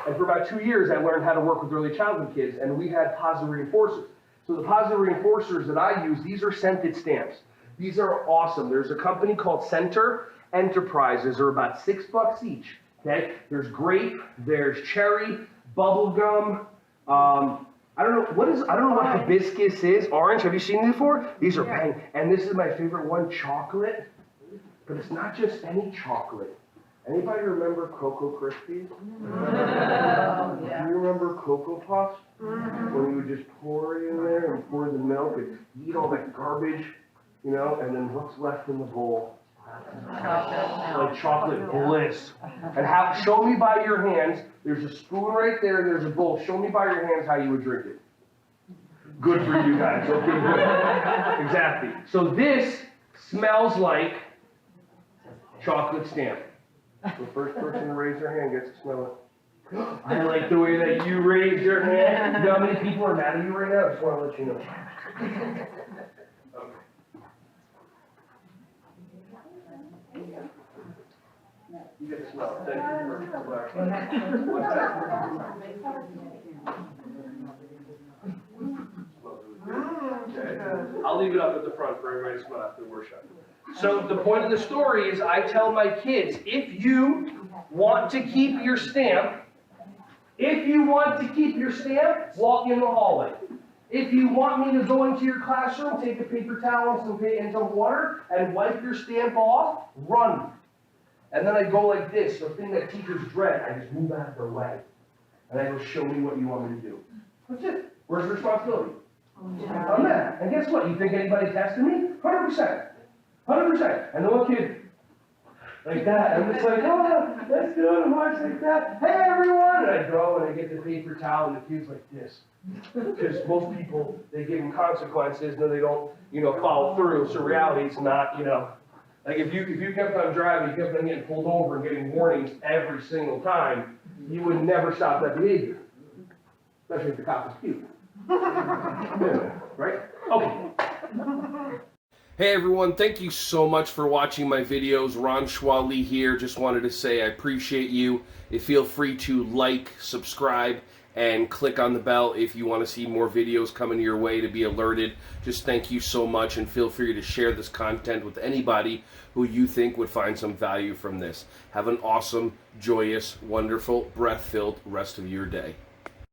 And for about 2 years, I learned how to work with early childhood kids, and we had positive reinforcers. So the positive reinforcers that I use, these are scented stamps. These are awesome. There's a company called Center Enterprises. They're about $6 each. Okay? There's grape, there's cherry, bubble gum. I don't know what hibiscus is. Orange. Have you seen these before? These are bang. And this is my favorite one, chocolate. But it's not just any chocolate. Anybody remember Cocoa Krispies? Do you remember Cocoa Puffs? When you would just pour it in there and pour the milk and eat all that garbage, you know, and then what's left in the bowl? Like chocolate bliss. And show me by your hands, there's a spoon right there and there's a bowl. Show me by your hands how you would drink it. Good for you guys. Okay, good. Exactly. So this smells like chocolate stamp. The first person to raise their hand gets to smell it. I like the way that you raise your hand. You know how many people are mad at you right now? I just want to let you know. Okay. You get to smell it. Thank you. What's that? Okay. I'll leave it up at the front for everybody to smell after the workshop. So the point of the story is I tell my kids, if you want to keep your stamp, walk in the hallway. If you want me to go into your classroom, take a paper towel and some water and wipe your stamp off, run. And then I go like this, the thing that teachers dread, I just move out of their way. And I go, show me what you want me to do. That's it. Where's the responsibility? I'm that. And guess what? You think anybody tested me? 100%. 100%. And the one kid, like that, I'm just like, oh, let's do it. And watch like that. Hey, everyone. And I go and I get the paper towel and the kid's like this. Because most people, they give them consequences and then they don't, follow through. So reality, it's not, like if you kept on driving, you kept on getting pulled over and getting warnings every single time, you would never stop that behavior. Especially if the cop is cute. Right? Okay. Hey everyone, thank you so much for watching my videos. Ron Schwally here. Just wanted to say I appreciate you. Feel free to like, subscribe, and click on the bell if you want to see more videos coming your way to be alerted. Just thank you so much, and feel free to share this content with anybody who you think would find some value from this. Have an awesome, joyous, wonderful, breath-filled rest of your day.